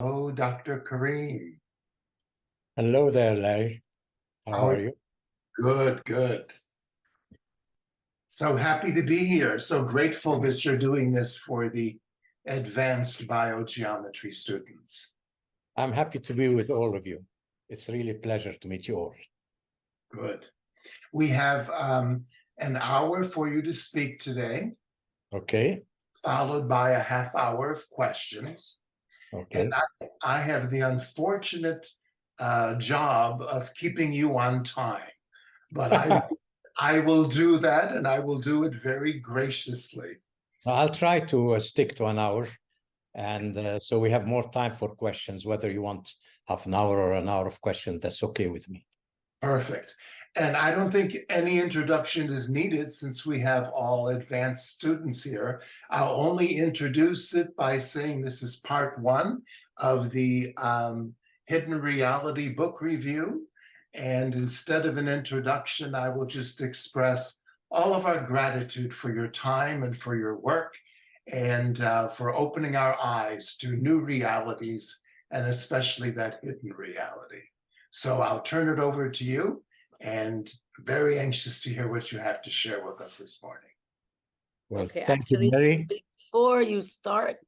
Oh, Dr. Karim. Hello there, Larry. How How are are you? you? Good, good. So happy to be here. So grateful that you're doing this for the advanced biogeometry students. I'm happy to be with all of you. It's really a pleasure to meet you all. Good. We have an hour for you to speak today, Okay, followed by a half hour of questions. And okay. I have the unfortunate job of keeping you on time, but I will do that, and I will do it very graciously. I'll try to stick to an hour, and so we have more time for questions. Whether you want half an hour or an hour of questions, that's okay with me. Perfect. And I don't think any introduction is needed since we have all advanced students here. I'll only introduce it by saying this is part one of the Hidden Reality book review. And instead of an introduction, I will just express all of our gratitude for your time and for your work and for opening our eyes to new realities and especially that hidden reality. So I'll turn it over to you, and very anxious to hear what you have to share with us this morning. Well, Okay, thank you, actually, Mary. before you start,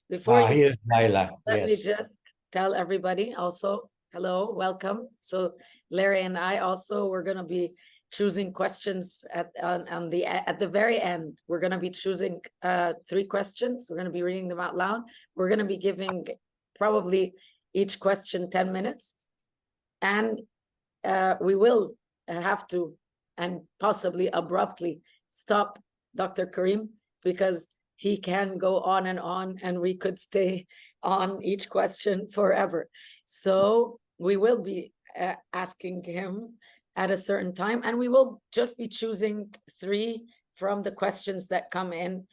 before you Here's start, Laila. let me Yes. just tell everybody also, hello, welcome. So Larry and I also, we're going to be choosing questions at the very end. We're going to be choosing 3 questions. We're going to be reading them out loud. We're going to be giving probably each question 10 minutes. And we will have to, and possibly abruptly, stop Dr. Karim because he can go on, and we could stay on each question forever. So we will be asking him at a certain time, and we will just be choosing 3 from the questions that come in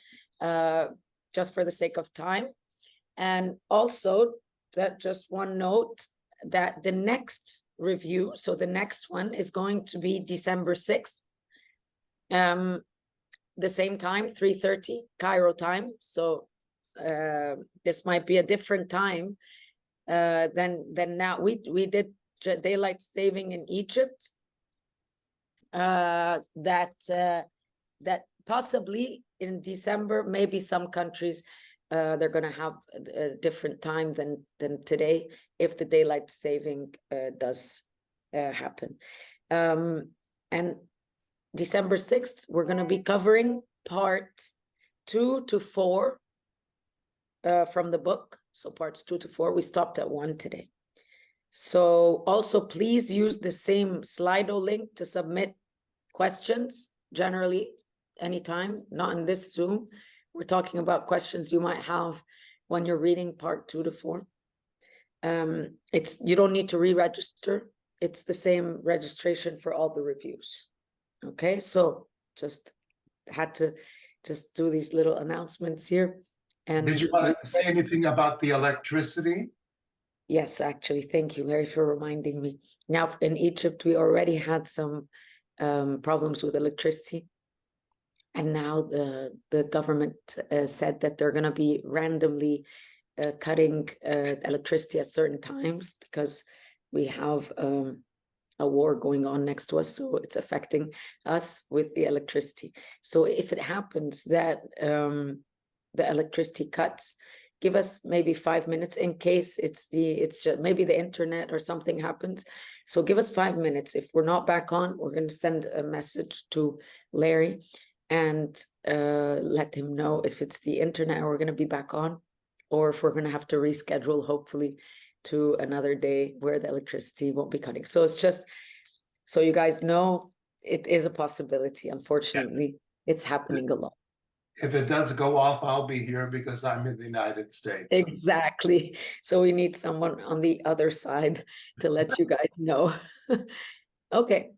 just for the sake of time. And also, that just one note, that the next review, so the next one is going to be December 6th, the same time, 3:30 Cairo time. So this might be a different time than now. We did daylight saving in Egypt, that possibly in December, maybe some countries they're going to have a different time than today if the daylight saving does happen. And December 6th, we're going to be covering part 2 to 4 from the book. So parts 2 to 4, we stopped at 1 today. So also please use the same Slido link to submit questions, generally anytime, not in this Zoom. We're talking about questions you might have when you're reading part 2 to 4. You don't need to re-register. It's the same registration for all the reviews. Okay, so just had to just do these little announcements here. And did you want to say anything about the electricity? Yes, actually, thank you, Larry, for reminding me. Now, in Egypt, we already had some problems with electricity. And now the government said that they're going to be randomly cutting electricity at certain times because we have a war going on next to us. So it's affecting us with the electricity. So if it happens that the electricity cuts, give us maybe 5 minutes in case it's just maybe the internet or something happens. So give us 5 minutes. If we're not back on, we're going to send a message to Larry and let him know if it's the internet we're going to be back on, or if we're going to have to reschedule, hopefully, to another day where the electricity won't be cutting. So it's just so you guys know, it is a possibility. Unfortunately, it's happening a lot. If it does go off, I'll be here because I'm in the United States. Exactly. So we need someone on the other side to let you guys know. Okay.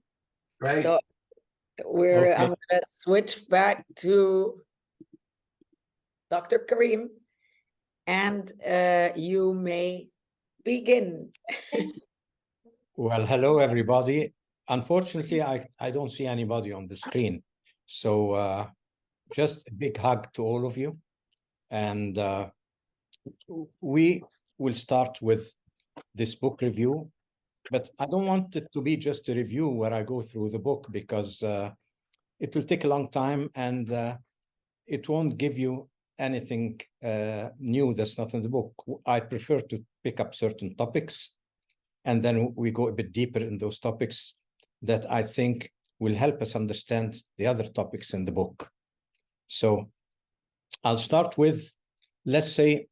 Right. So I'm going to switch back to Dr. Karim, and you may begin. Well, hello, everybody. Unfortunately, I don't see anybody on the screen. So just a big hug to all of you. And we we'll start with this book review, but I don't want it to be just a review where I go through the book, because it will take a long time, and it won't give you anything new that's not in the book. I prefer to pick up certain topics, and then we go a bit deeper in those topics that I think will help us understand the other topics in the book. So I'll start with, let's say,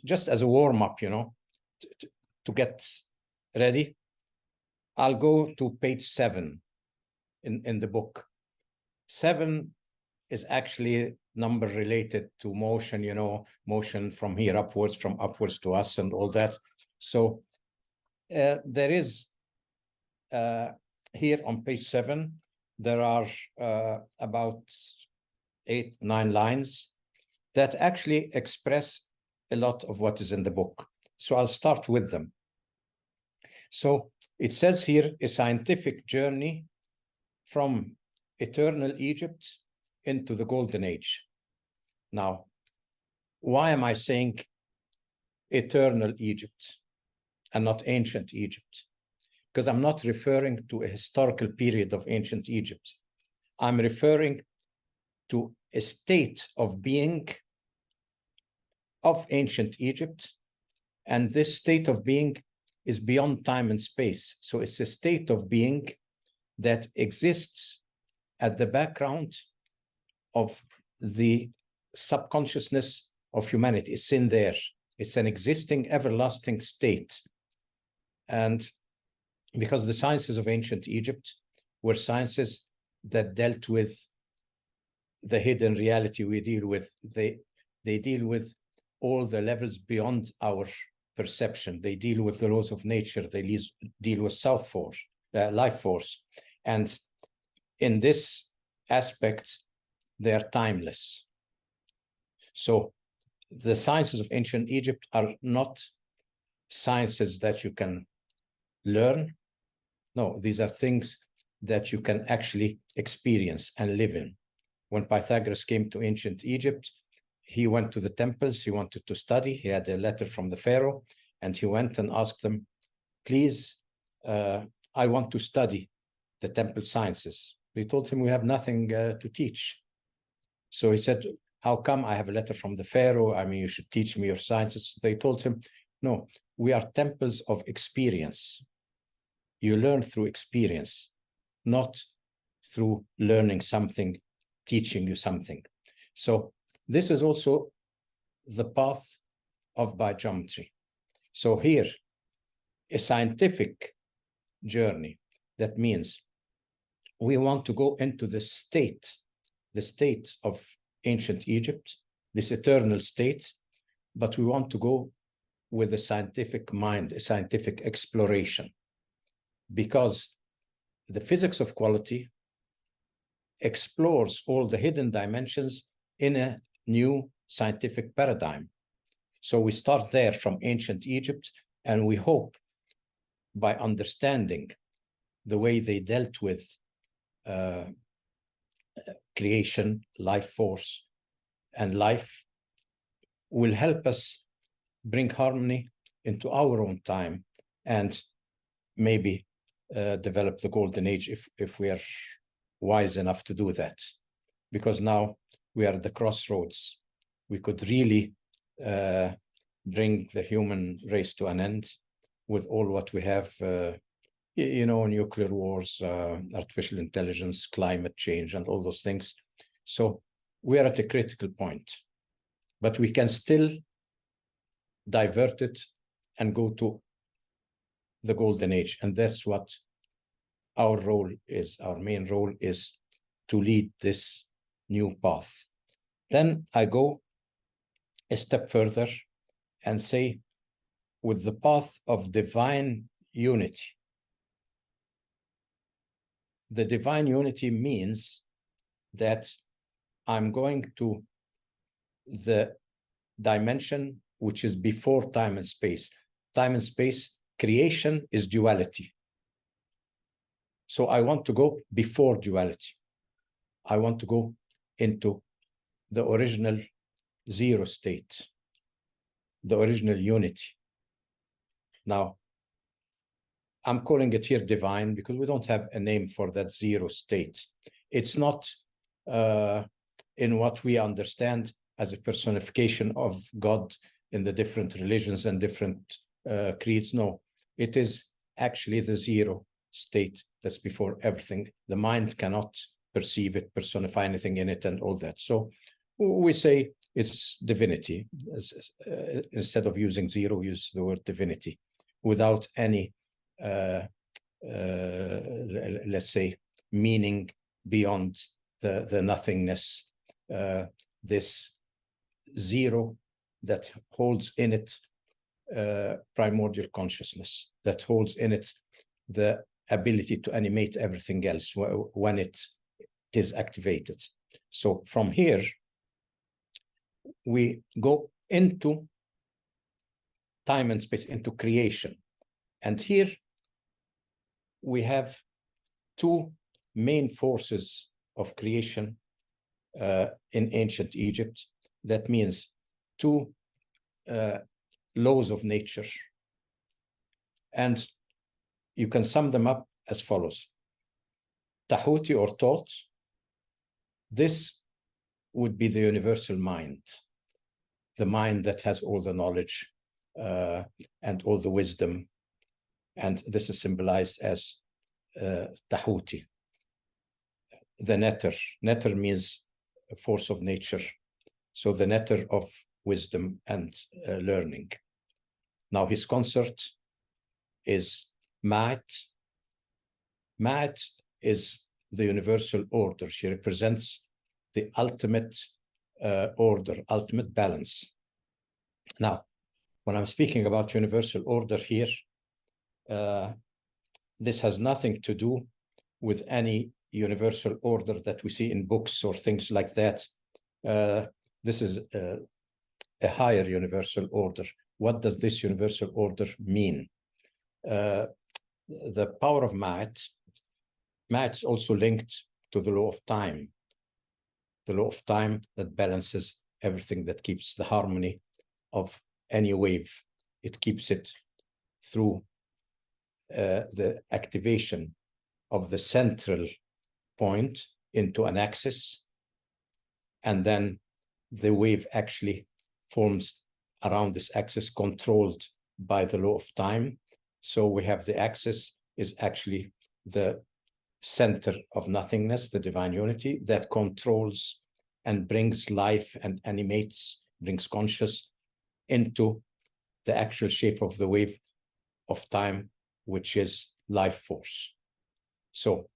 just as a warm-up, you know, to get ready. I'll go to page 7 in the book. 7 is actually number related to motion, you know, motion from here upwards, from upwards to us and all that. So there is, here on page 7, there are about 8-9 lines that actually express a lot of what is in the book. So I'll start with them. So it says here, a scientific journey from eternal Egypt into the Golden Age. Now, why am I saying eternal Egypt and not ancient Egypt? Because I'm not referring to a historical period of ancient Egypt. I'm referring to a state of being of ancient Egypt, and this state of being is beyond time and space. So it's a state of being that exists at the background of the subconsciousness of humanity. It's in there. It's an existing, everlasting state. And because the sciences of ancient Egypt were sciences that dealt with the hidden reality we deal with. They deal with all the levels beyond our perception. They deal with the laws of nature. They deal with life force. And in this aspect, they are timeless. So the sciences of ancient Egypt are not sciences that you can learn. No, these are things that you can actually experience and live in. When Pythagoras came to ancient Egypt, he went to the temples, he wanted to study, he had a letter from the pharaoh, and he went and asked them, please, I want to study the temple sciences. They told him, we have nothing to teach. So he said, how come? I have a letter from the pharaoh, I mean, you should teach me your sciences. They told him, no, we are temples of experience. You learn through experience, not through learning something, teaching you something. So this is also the path of biogeometry. So here, a scientific journey, that means we want to go into the state of ancient Egypt, this eternal state, but we want to go with a scientific mind, a scientific exploration, because the physics of quality explores all the hidden dimensions in a new scientific paradigm. So we start there from ancient Egypt, and we hope by understanding the way they dealt with creation, life force, and life will help us bring harmony into our own time and maybe develop the golden age if we are wise enough to do that. Because now we are at the crossroads. We could really bring the human race to an end with all what we have, you know, nuclear wars, artificial intelligence, climate change, and all those things. So we are at a critical point, but we can still divert it and go to the golden age. And that's what our role is. Our main role is to lead this new path. Then I go a step further and say, with the path of divine unity. The divine unity means that I'm going to the dimension which is before time and space. Time and space, creation is duality. So I want to go before duality. I want to go into the original zero state. the original unity. Now, I'm calling it here divine because we don't have a name for that zero state. It's not in what we understand as a personification of God in the different religions and different creeds. No, it is actually the zero state that's before everything. The mind cannot perceive it, personify anything in it, and all that. So we say it's divinity. Instead of using zero, use the word divinity without any, let's say, meaning beyond the nothingness, this zero that holds in it primordial consciousness, that holds in it the ability to animate everything else when it is activated. So from here, we go into time and space, into creation. And here we have two main forces of creation in ancient Egypt. That means two laws of nature. And you can sum them up as follows. Tahuti, or thought, this would be the universal mind, the mind that has all the knowledge and all the wisdom. And this is symbolized as Tahuti. The netter. Netter means a force of nature. So the netter of wisdom and learning. Now his consort is Ma'at. Ma'at is the universal order. She represents the ultimate order, ultimate balance. Now, when I'm speaking about universal order here, this has nothing to do with any universal order that we see in books or things like that. This is a higher universal order. What does this universal order mean? The power of Ma'at is also linked to the law of time. The law of time that balances everything, that keeps the harmony of any wave. It keeps it through the activation of the central point into an axis, and then the wave actually forms around this axis, controlled by the law of time. So we have the axis is actually the center of nothingness, the divine unity that controls and brings life and animates, brings conscious into the actual shape of the wave of time, which is life force. So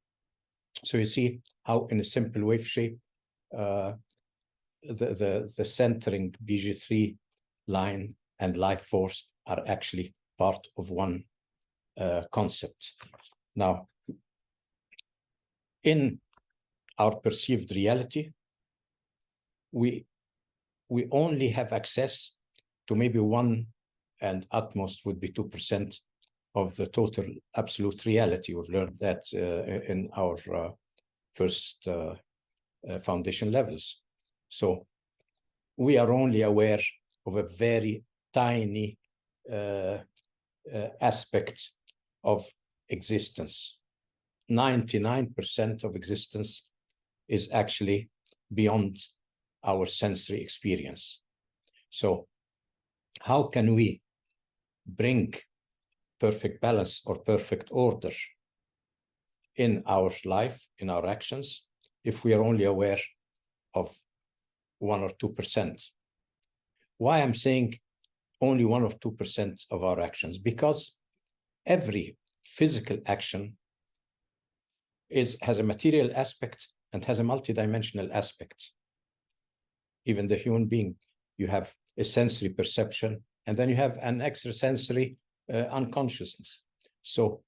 you see how in a simple wave shape, the centering BG3 line and life force are actually part of one concept. Now, in our perceived reality, we only have access to maybe 1%, and at most would be 2% of the total absolute reality. We've learned that in our first foundation levels. So we are only aware of a very tiny aspect of existence. 99% of existence is actually beyond our sensory experience. So how can we bring perfect balance or perfect order in our life, in our actions, if we are only aware of 1 or 2%? Why I'm saying only 1 or 2% of our actions? Because every physical action has a material aspect and has a multidimensional aspect. Even the human being, you have a sensory perception, and then you have an extrasensory unconsciousness. So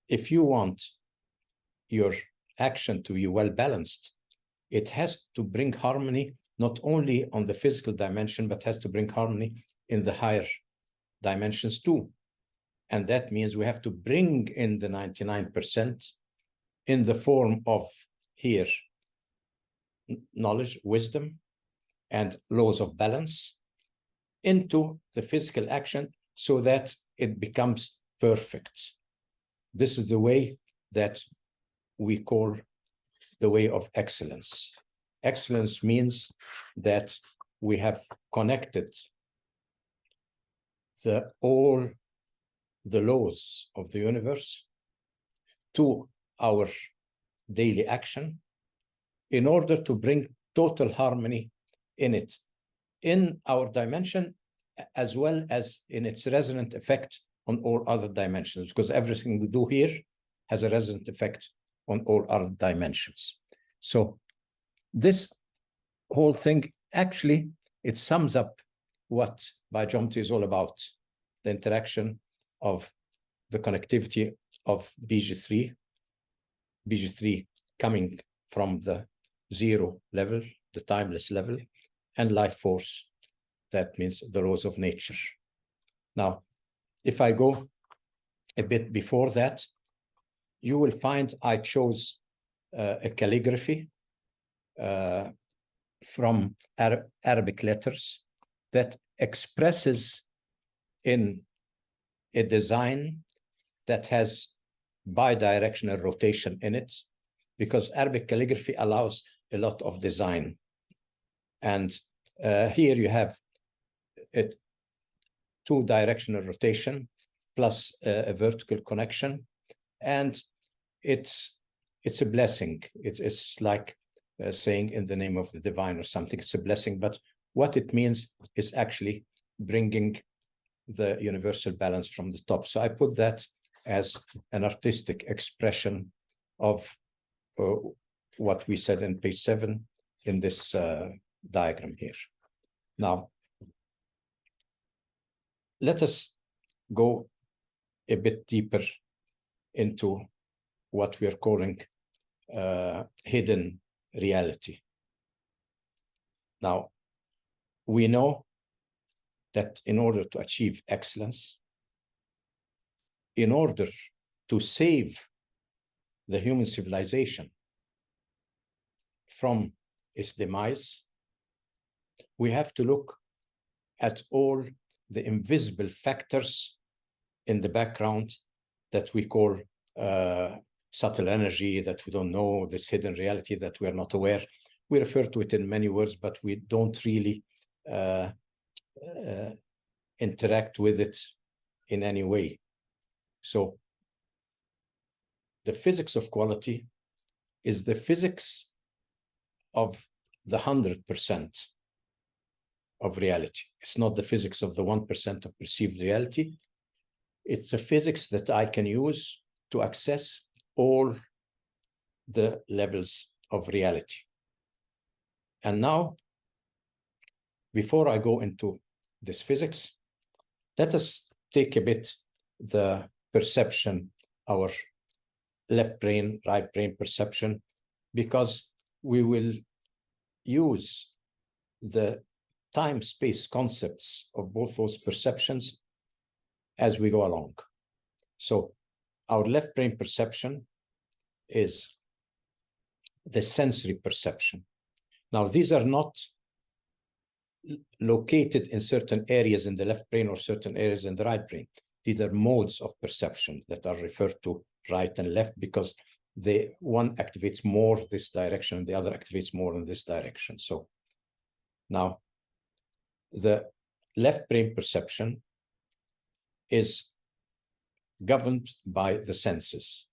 if you want your action to be well balanced, it has to bring harmony not only on the physical dimension, but has to bring harmony in the higher dimensions too. And that means we have to bring in the 99% in the form of here knowledge, wisdom, and laws of balance into the physical action so that it becomes perfect. This is the way that we call the way of excellence. Excellence means that we have connected all the laws of the universe to our daily action in order to bring total harmony in it, in our dimension, as well as in its resonant effect on all other dimensions, because everything we do here has a resonant effect on all other dimensions. So this whole thing, actually, it sums up what biogeometry is all about, the interaction of the connectivity of BG3 coming from the zero level, the timeless level, and life force, that means the laws of nature. Now, if I go a bit before that, you will find I chose a calligraphy from Arabic letters that expresses in a design that has bidirectional rotation in it, because Arabic calligraphy allows a lot of design. And here you have a two-directional rotation plus a vertical connection, and it's a blessing. It's like saying in the name of the divine or something. It's a blessing, but what it means is actually bringing the universal balance from the top. So I put that as an artistic expression of what we said in page 7 in this diagram here. Now, let us go a bit deeper into what we are calling hidden reality. Now, we know that in order to achieve excellence, in order to save the human civilization from its demise, we have to look at all the invisible factors in the background that we call subtle energy, that we don't know, this hidden reality that we are not aware. We refer to it in many words, but we don't really interact with it in any way. So the physics of quality is the physics of the 100% of reality. It's not the physics of the 1% of perceived reality. It's a physics that I can use to access all the levels of reality. And now, before I go into this physics, let us take a bit the perception, our left brain, right brain perception, because we will use the time-space concepts of both those perceptions as we go along. So our left brain perception is the sensory perception. Now, these are not located in certain areas in the left brain or certain areas in the right brain. These are modes of perception that are referred to right and left because one activates more this direction and the other activates more in this direction. So now the left brain perception is governed by the senses.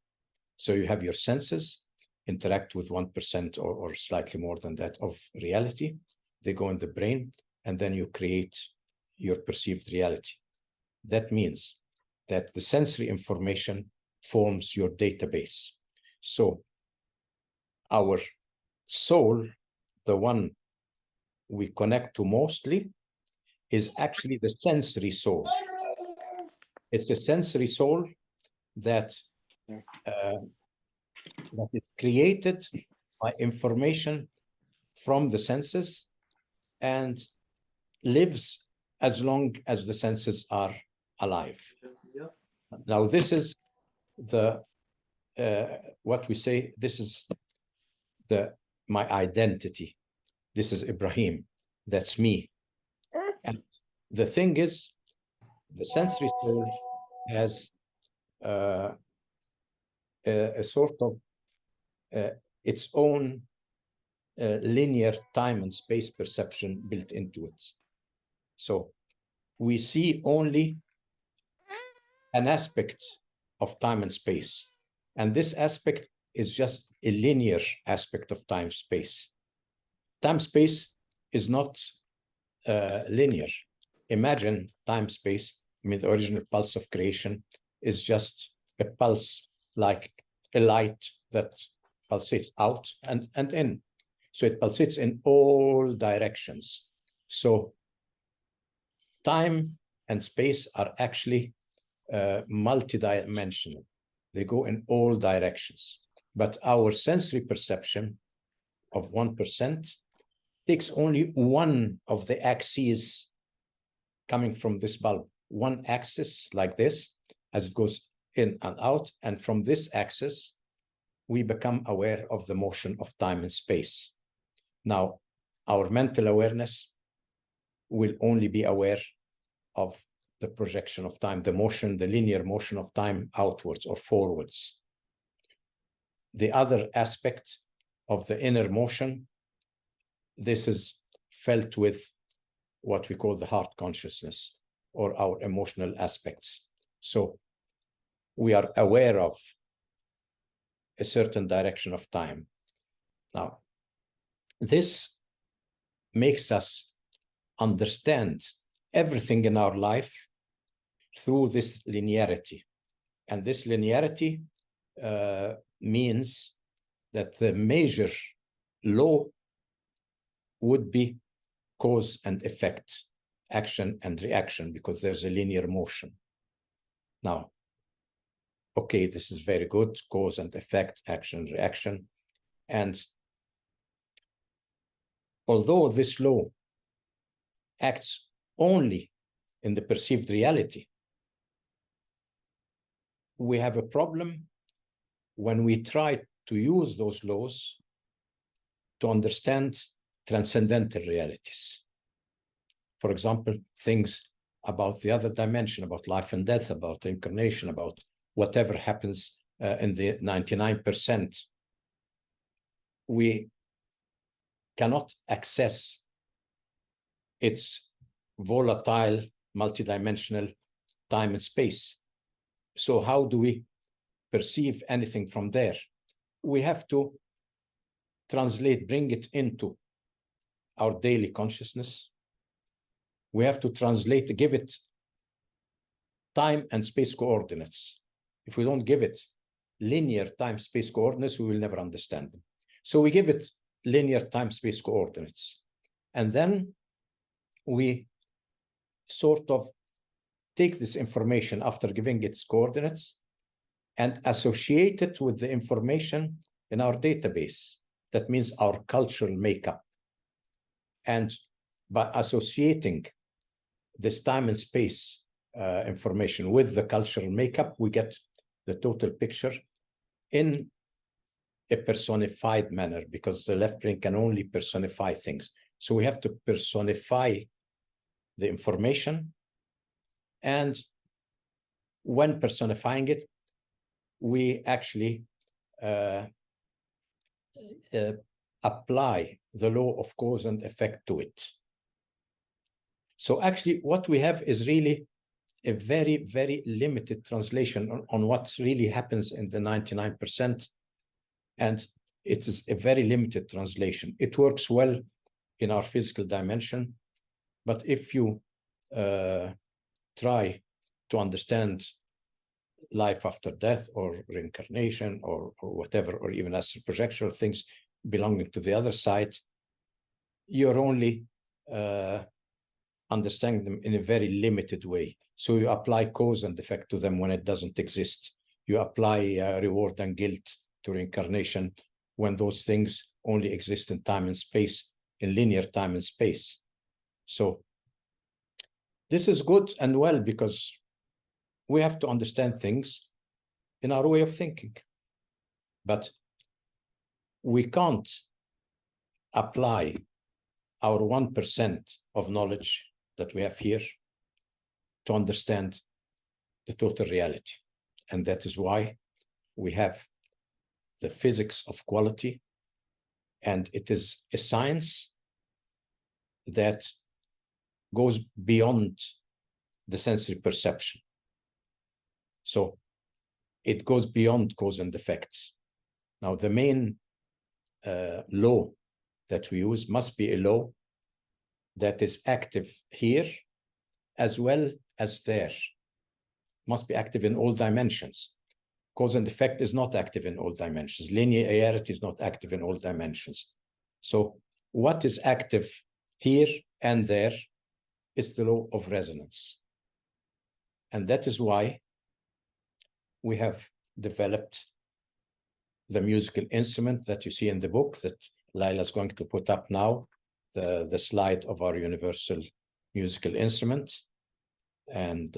So you have your senses interact with 1% or slightly more than that of reality. They go in the brain, and then you create your perceived reality. That means that the sensory information forms your database. So our soul, the one we connect to mostly, is actually the sensory soul. It's the sensory soul that is created by information from the senses and lives as long as the senses are alive. Now, this is the what we say, this is my identity. This is Ibrahim, that's me. And the thing is, the sensory soul has a sort of its own linear time and space perception built into it. So we see only an aspect of time and space. And this aspect is just a linear aspect of time space. Time space is not linear. Imagine time space, I mean, the original pulse of creation is just a pulse like a light that pulsates out and in. So it pulsates in all directions. So time and space are actually multidimensional. They go in all directions. But our sensory perception of 1% takes only one of the axes coming from this bulb, one axis like this, as it goes in and out. And from this axis, we become aware of the motion of time and space. Now, our mental awareness will only be aware of the projection of time, the motion, the linear motion of time outwards or forwards. The other aspect of the inner motion, this is felt with what we call the heart consciousness or our emotional aspects. So we are aware of a certain direction of time. Now, this makes us understand everything in our life through this linearity. And this linearity means that the major law would be cause and effect, action and reaction, because there's a linear motion. Now, okay, this is very good, cause and effect, action, reaction. And although this law acts only in the perceived reality, we have a problem when we try to use those laws to understand transcendental realities. For example, things about the other dimension, about life and death, about incarnation, about whatever happens in the 99%. We cannot access its volatile, multidimensional time and space. So how do we perceive anything from there? We have to translate, bring it into our daily consciousness. We have to translate, give it time and space coordinates. If we don't give it linear time-space coordinates, we will never understand them. So we give it linear time-space coordinates. And then we sort of take this information after giving its coordinates and associate it with the information in our database. That means our cultural makeup. And by associating this time and space information with the cultural makeup, we get the total picture in a personified manner, because the left brain can only personify things. So we have to personify the information. And when personifying it, we actually apply the law of cause and effect to it. So actually what we have is really a very, very limited translation on what really happens in the 99%. And it is a very limited translation. It works well in our physical dimension, but if you try to understand life after death or reincarnation or whatever, or even astral projection, things belonging to the other side, you're only understanding them in a very limited way. So you apply cause and effect to them when it doesn't exist. You apply reward and guilt to reincarnation when those things only exist in time and space, in linear time and space. So this is good and well, because we have to understand things in our way of thinking. But we can't apply our 1% of knowledge that we have here to understand the total reality. And that is why we have the physics of quality, and it is a science that goes beyond the sensory perception. So it goes beyond cause and effects. Now, the main law that we use must be a law that is active here as well as there. Must be active in all dimensions. Cause and effect is not active in all dimensions. Linearity is not active in all dimensions. So what is active here and there is the law of resonance. And that is why we have developed the musical instrument that you see in the book that Laila is going to put up now, the slide of our universal musical instrument. And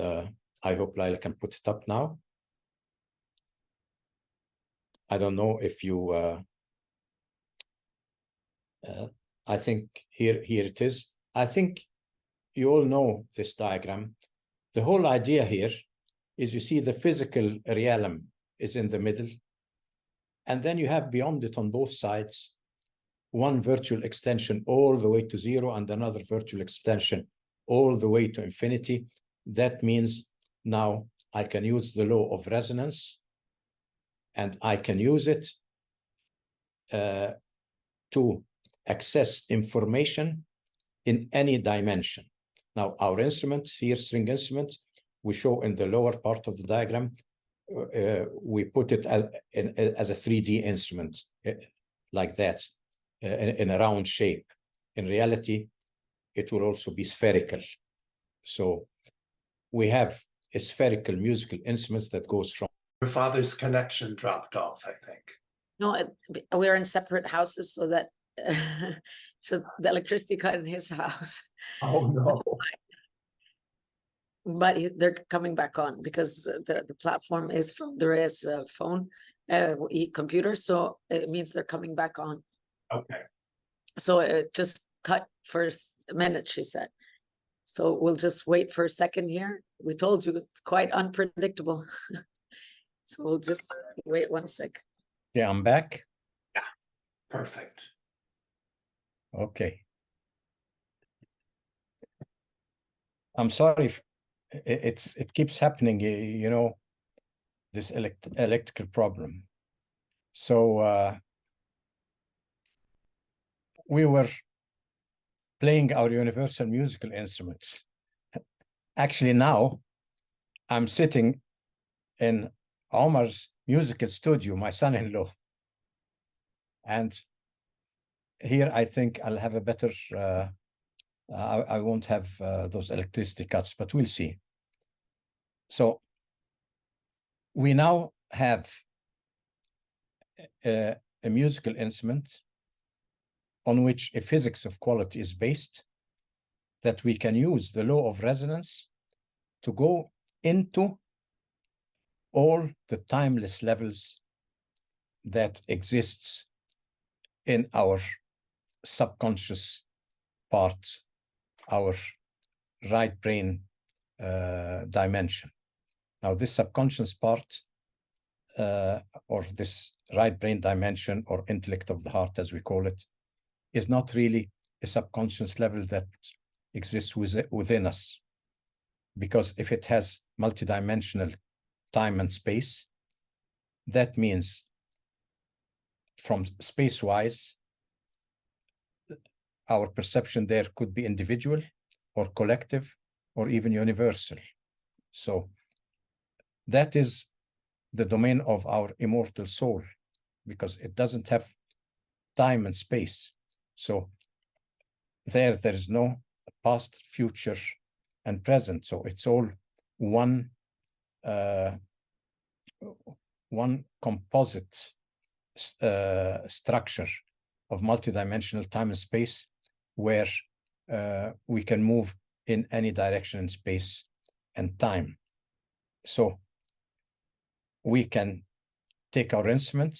I hope Laila can put it up now. I don't know if you, I think here it is. I think you all know this diagram. The whole idea here is you see the physical realm is in the middle. And then you have beyond it on both sides, one virtual extension all the way to zero and another virtual extension all the way to infinity. That means now I can use the law of resonance, and I can use it to access information in any dimension. Now, our instrument here, string instrument, we show in the lower part of the diagram, we put it as a 3D instrument, like that, in a round shape. In reality, it will also be spherical. So we have a spherical musical instruments that goes from... Your father's connection dropped off, I think. No, we're in separate houses, so that so the electricity cut in his house. Oh, no. But they're coming back on because the platform is from Dura's phone, computer, so it means they're coming back on. Okay. So it just cut for a minute, she said. So we'll just wait for a second here. We told you it's quite unpredictable. So we'll just wait 1 sec. Yeah, I'm back. Yeah, perfect. Okay. I'm sorry if it keeps happening, you know, this electrical problem. So we were playing our universal musical instruments. Actually, now I'm sitting in Omar's musical studio, my son-in-law. And here I think I'll have a better, I won't have those electricity cuts, but we'll see. So we now have a musical instrument on which a physics of quality is based, that we can use the law of resonance to go into all the timeless levels that exists in our subconscious part, our right brain dimension. Now, this subconscious part, or this right brain dimension, or intellect of the heart, as we call it, is not really a subconscious level that exists within us. Because if it has multidimensional time and space, that means from space-wise, our perception there could be individual or collective or even universal. So that is the domain of our immortal soul, because it doesn't have time and space. So there is no past, future, and present. So it's all one composite structure of multidimensional time and space, where we can move in any direction in space and time. So we can take our instrument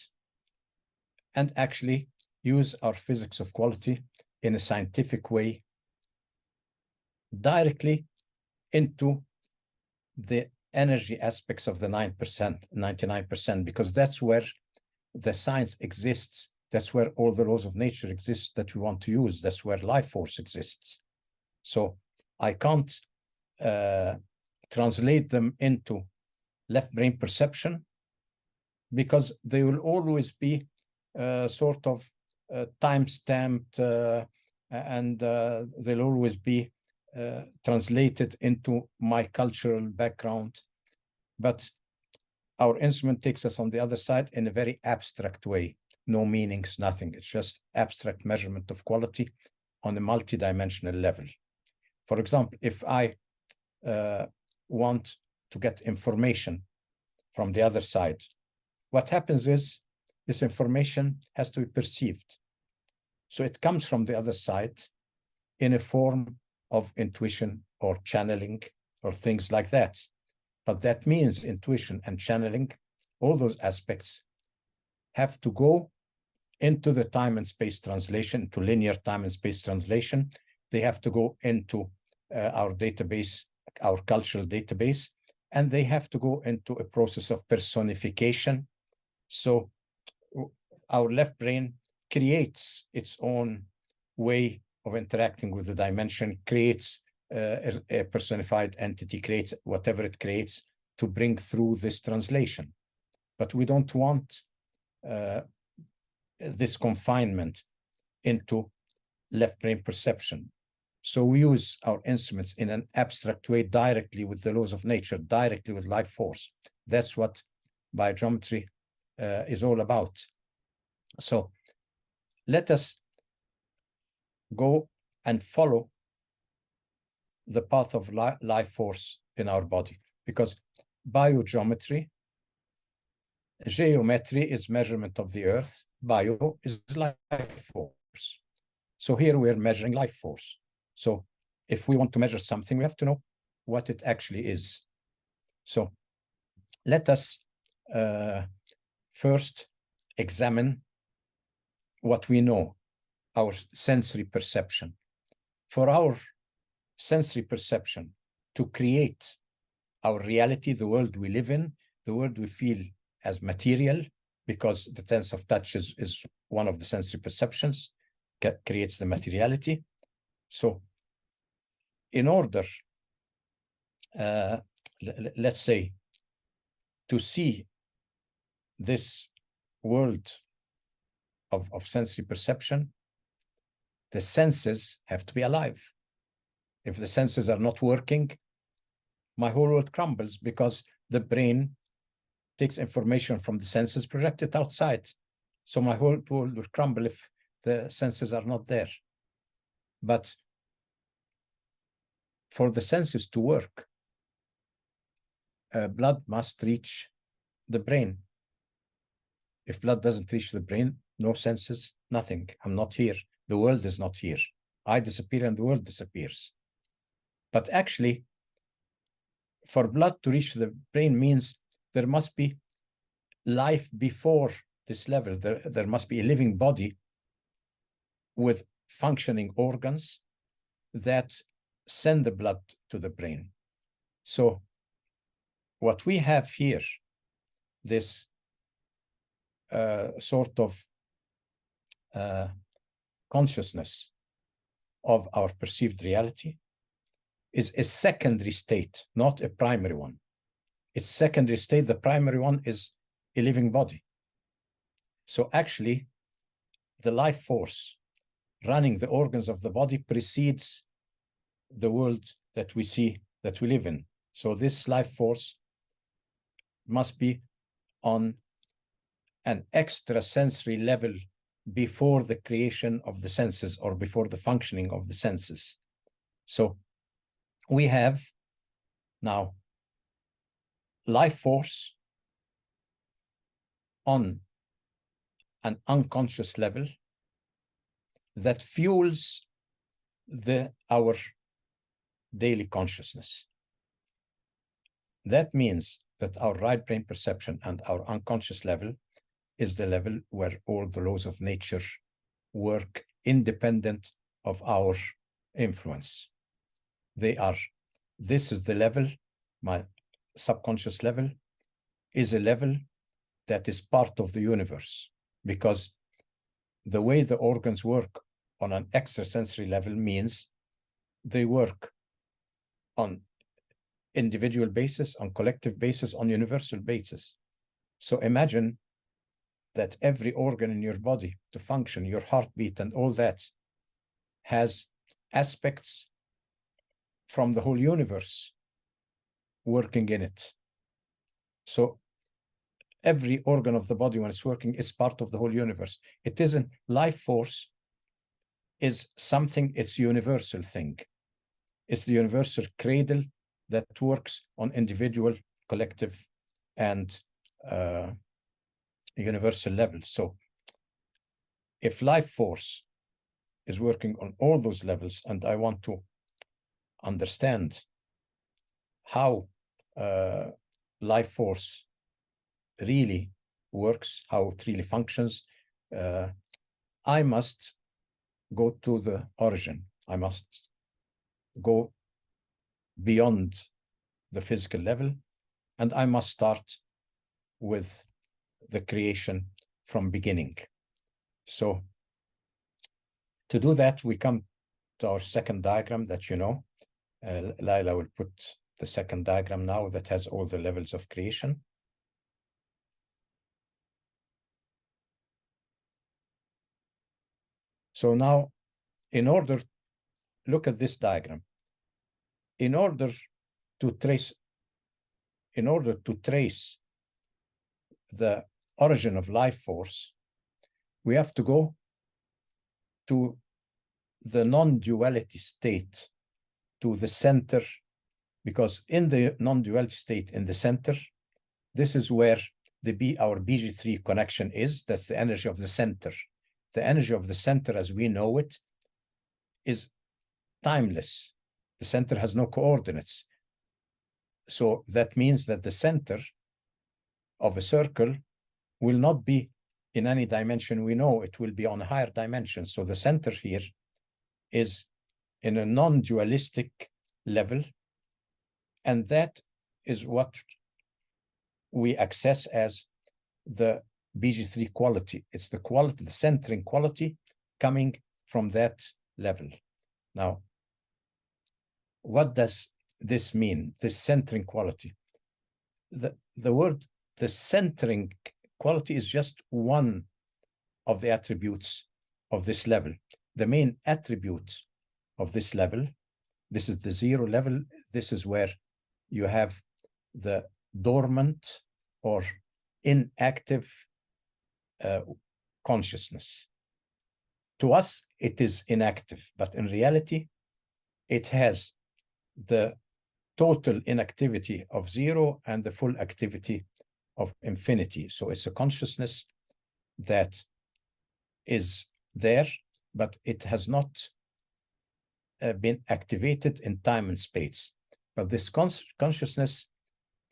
and actually use our physics of quality in a scientific way directly into the energy aspects of the 9%, 99%, because that's where the science exists. That's where all the laws of nature exist that we want to use. That's where life force exists. So I can't translate them into left brain perception, because they will always be sort of time-stamped, and they'll always be translated into my cultural background. But our instrument takes us on the other side in a very abstract way. No meanings, nothing. It's just abstract measurement of quality on a multidimensional level. For example, if I want to get information from the other side, what happens is this information has to be perceived. So it comes from the other side in a form of intuition or channeling or things like that. But that means intuition and channeling, all those aspects have to go into the time and space translation, to linear time and space translation. They have to go into our database, our cultural database, and they have to go into a process of personification. So our left brain creates its own way of interacting with the dimension, creates a personified entity, creates whatever it creates to bring through this translation. But we don't want this confinement into left brain perception. So we use our instruments in an abstract way, directly with the laws of nature, directly with life force. That's what biogeometry is all about. So let us go and follow the path of life force in our body, because biogeometry, geometry is measurement of the earth, bio is life force. So here we're measuring life force. So if we want to measure something, we have to know what it actually is. So let us first examine what we know, our sensory perception. For our sensory perception to create our reality, the world we live in, the world we feel as material, because the sense of touch is one of the sensory perceptions, creates the materiality. So in order, let's say, to see this world of sensory perception, the senses have to be alive. If the senses are not working, my whole world crumbles, because the brain takes information from the senses, project it outside. So my whole world will crumble if the senses are not there. But for the senses to work, blood must reach the brain. If blood doesn't reach the brain, no senses, nothing. I'm not here. The world is not here. I disappear and the world disappears. But actually, for blood to reach the brain means there must be life before this level. There must be a living body with functioning organs that send the blood to the brain. So what we have here, this sort of consciousness of our perceived reality, is a secondary state, not a primary one. It's secondary state. The primary one is a living body. So actually, the life force running the organs of the body precedes the world that we see, that we live in. So this life force must be on an extrasensory level before the creation of the senses, or before the functioning of the senses. So we have now life force on an unconscious level that fuels our daily consciousness. That means that our right brain perception and our unconscious level is the level where all the laws of nature work independent of our influence. This is the level, subconscious level is a level that is part of the universe, because the way the organs work on an extrasensory level means they work on individual basis, on collective basis, on universal basis. So imagine that every organ in your body to function, your heartbeat and all that, has aspects from the whole universe working in it. So every organ of the body, when it's working, is part of the whole universe. It isn't life force is something, it's a universal thing. It's the universal cradle that works on individual, collective, and universal level. So if life force is working on all those levels, and I want to understand how life force really works, how it really functions, I must go to the origin. I must go beyond the physical level, and I must start with the creation from beginning. So to do that, we come to our second diagram that you know. Laila will put the second diagram now that has all the levels of creation. So now, in order, look at this diagram. In order to trace the origin of life force, we have to go to the non-duality state, to the center, because in the non-duality state in the center, this is where our BG3 connection is. That's the energy of the center. The energy of the center as we know it is timeless. The center has no coordinates. So that means that the center of a circle will not be in any dimension we know. It will be on a higher dimension. So the center here is in a non-dualistic level, and that is what we access as the BG3 quality. It's the quality, the centering quality coming from that level. Now, what does this mean, this centering quality? The word, the centering quality is just one of the attributes of this level. The main attribute of this level, this is the 0 level. This is where you have the dormant or inactive consciousness. To us, it is inactive, but in reality, it has the total inactivity of 0 and the full activity of infinity. So it's a consciousness that is there, but it has not been activated in time and space. But this consciousness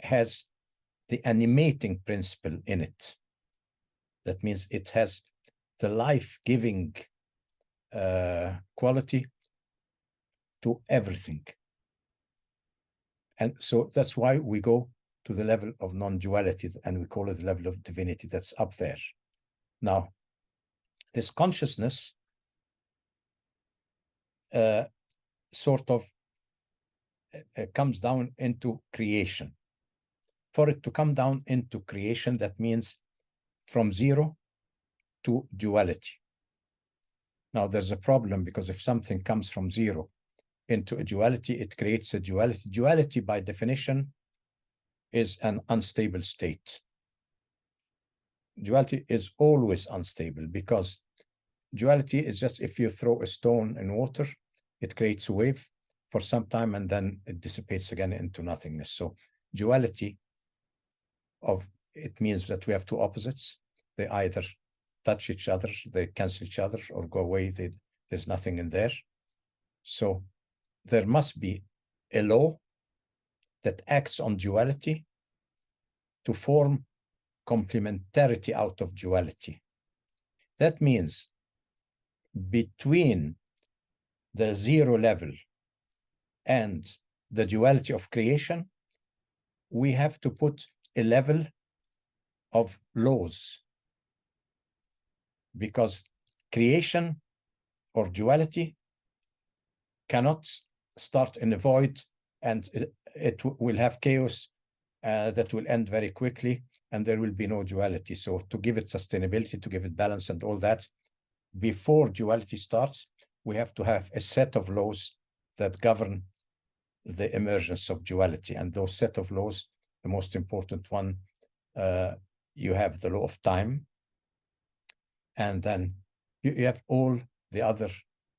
has the animating principle in it. That means it has the life-giving quality to everything. And so that's why we go to the level of non-duality, and we call it the level of divinity. That's up there. Now, this consciousness sort of comes down into creation. For it to come down into creation, that means from 0 to duality. Now, there's a problem, because if something comes from 0 into a duality, it creates a duality. Duality, by definition, is an unstable state. Duality is always unstable, because duality is just if you throw a stone in water, it creates a wave for some time and then it dissipates again into nothingness. So duality it means that we have two opposites. They either touch each other, they cancel each other, or go away. There's nothing in there. So there must be a law that acts on duality to form complementarity out of duality. That means between the 0 level and the duality of creation, we have to put a level of laws, because creation or duality cannot start in a void, and it will have chaos that will end very quickly, and there will be no duality. So to give it sustainability, to give it balance and all that, before duality starts, we have to have a set of laws that govern the emergence of duality. And those set of laws, the most important one, you have the law of time, and then you have all the other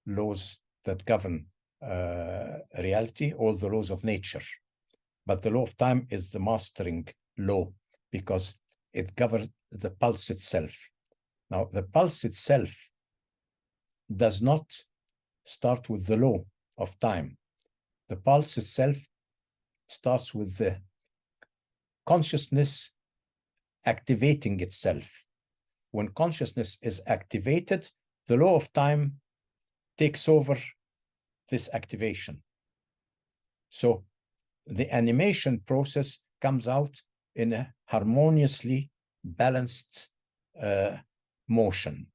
laws that govern reality, all the laws of nature. But the law of time is the mastering law because it governs the pulse itself. Now, the pulse itself does not start with the law of time. The pulse itself starts with the consciousness activating itself. When consciousness is activated, the law of time takes over this activation. So the animation process comes out in a harmoniously balanced motion.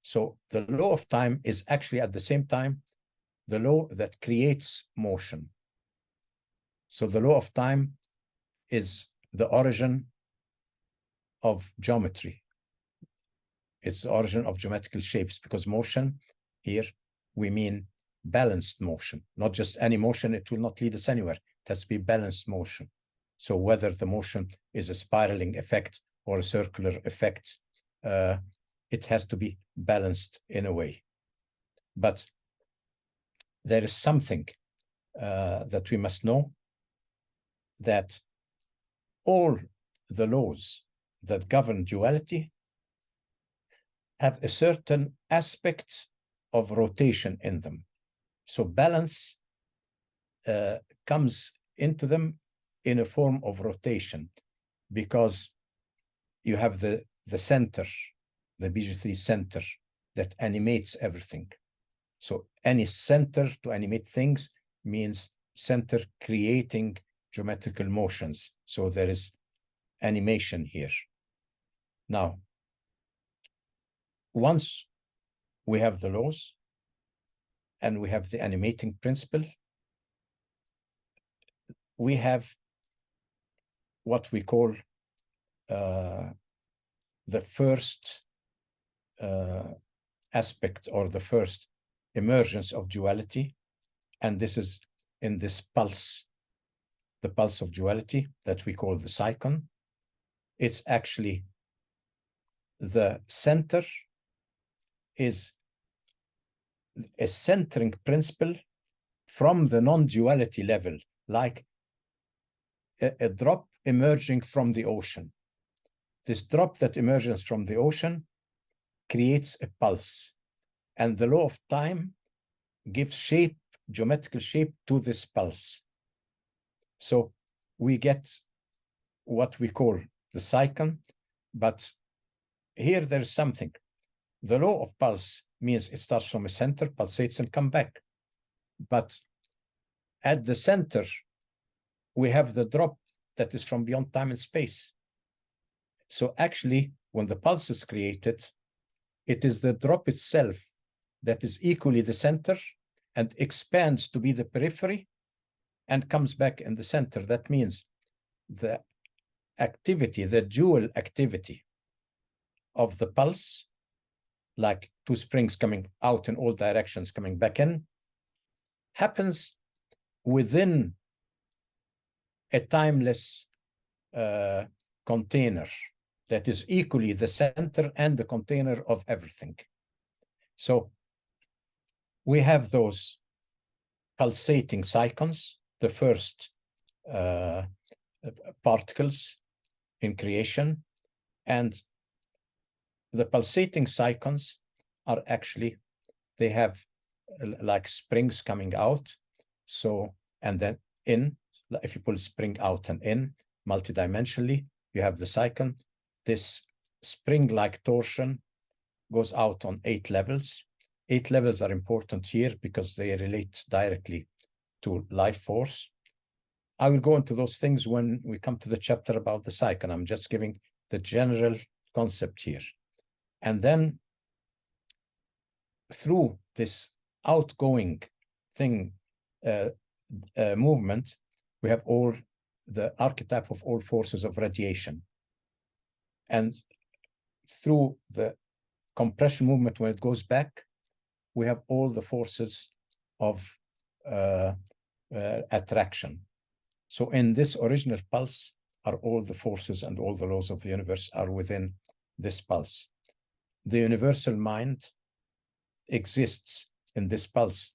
So the law of time is actually at the same time the law that creates motion. So the law of time is the origin of geometry. It's the origin of geometrical shapes, because motion here, we mean balanced motion, not just any motion. It will not lead us anywhere. It has to be balanced motion. So whether the motion is a spiraling effect or a circular effect, it has to be balanced in a way. But there is something that we must know, that all the laws that govern duality have a certain aspect of rotation in them. So balance comes into them in a form of rotation, because you have the center, the BG3 center that animates everything. So any center to animate things means center creating geometrical motions. So there is animation here. Now, once we have the laws and we have the animating principle, we have what we call the first aspect, or the first emergence of duality. And this is in this pulse, the pulse of duality that we call the cycon. It's actually the center is a centering principle from the non-duality level, like a drop emerging from the ocean. This drop that emerges from the ocean creates a pulse, and the law of time gives shape, geometrical shape to this pulse. So we get what we call the cycon, but here there's something. The law of pulse means it starts from a center, pulsates, and come back. But at the center, we have the drop that is from beyond time and space. So actually, when the pulse is created, it is the drop itself that is equally the center and expands to be the periphery and comes back in the center. That means the activity, the dual activity of the pulse, like two springs coming out in all directions, coming back in, happens within a timeless container that is equally the center and the container of everything. So we have those pulsating cycons, the first particles in creation, and the pulsating cycons are actually, they have like springs coming out. So, and then in, if you pull spring out and in multidimensionally, you have the cycon. This spring-like torsion goes out on 8 levels. 8 levels are important here because they relate directly to life force. I will go into those things when we come to the chapter about the cycle. I'm just giving the general concept here. And then through this outgoing thing, movement, we have all the archetype of all forces of radiation. And through the compression movement, when it goes back, we have all the forces of attraction. So in this original pulse are all the forces and all the laws of the universe are within this pulse. The universal mind exists in this pulse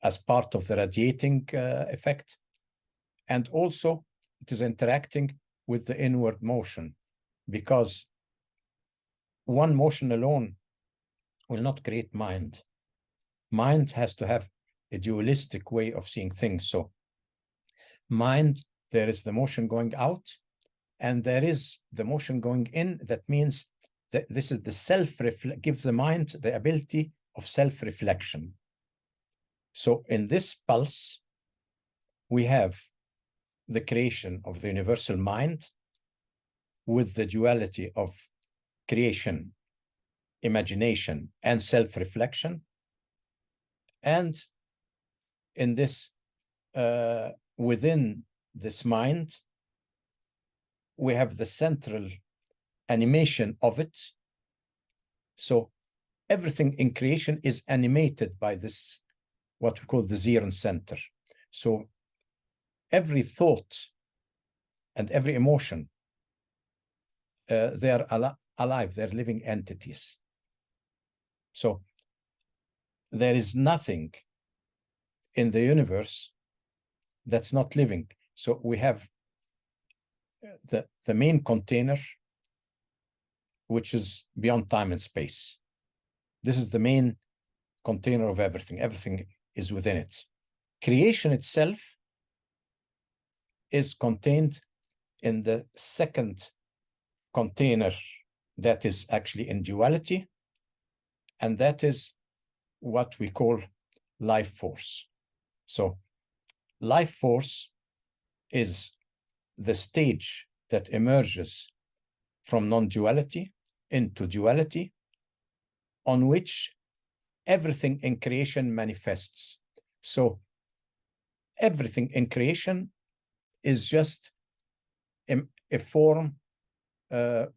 as part of the radiating effect. And also it is interacting with the inward motion, because one motion alone will not create mind. Mind has to have a dualistic way of seeing things. So mind, there is the motion going out and there is the motion going in. That means that this is the gives the mind the ability of self-reflection. So in this pulse, we have the creation of the universal mind with the duality of creation, imagination, and self-reflection. And in this, within this mind, we have the central animation of it. So everything in creation is animated by this, what we call the Zeron center. So every thought and every emotion, they are alive, they're living entities. So there is nothing in the universe that's not living. So we have the main container, which is beyond time and space. This is the main container of everything. Everything is within it. Creation itself is contained in the second container that is actually in duality, and that is what we call life force. So life force is the stage that emerges from non-duality into duality, on which everything in creation manifests. So everything in creation is just a form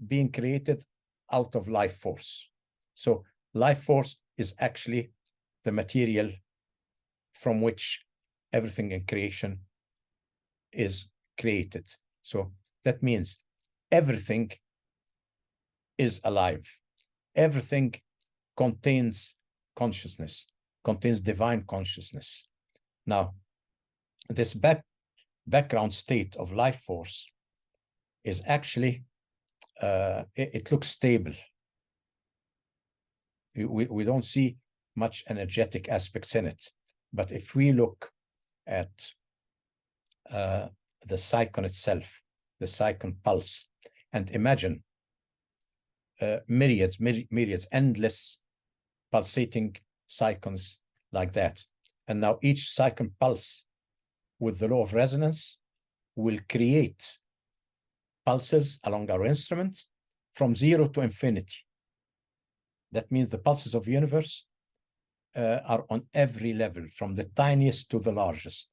being created out of life force. So life force is actually the material from which everything in creation is created. So that means everything is alive. Everything contains consciousness, contains divine consciousness. Now, this background state of life force is actually, it looks stable. We don't see much energetic aspects in it. But if we look at the cycon itself, the cycon pulse, and imagine myriads, endless pulsating cycons like that. And now each cycon pulse with the law of resonance will create pulses along our instrument from 0 to infinity. That means the pulses of the universe are on every level, from the tiniest to the largest.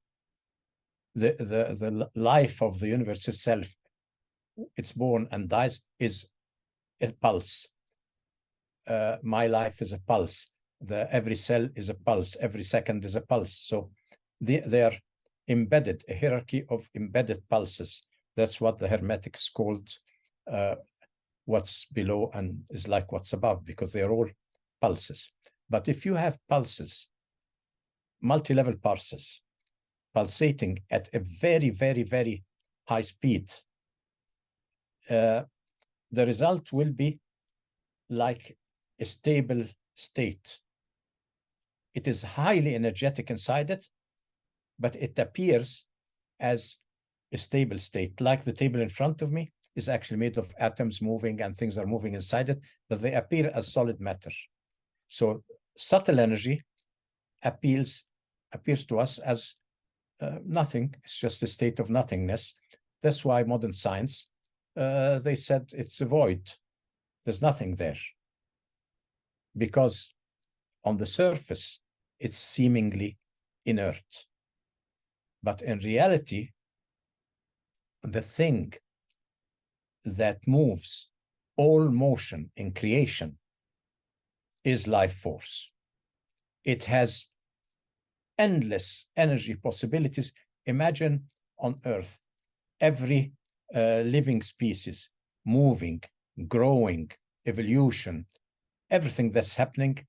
The life of the universe itself, it's born and dies, is a pulse. My life is a pulse. Every cell is a pulse. Every second is a pulse. So they are embedded, a hierarchy of embedded pulses. That's what the Hermetics called what's below and is like what's above, because they are all pulses. But if you have pulses, multi-level pulses, pulsating at a very, very, very high speed, the result will be like a stable state. It is highly energetic inside it, but it appears as a stable state. Like the table in front of me is actually made of atoms moving and things are moving inside it, but they appear as solid matter. So subtle energy appears to us as nothing. It's just a state of nothingness. That's why modern science, they said it's a void. There's nothing there. Because on the surface, it's seemingly inert. But in reality, the thing that moves all motion in creation is life force. It has endless energy possibilities. Imagine on Earth, every living species moving, growing, evolution, everything that's happening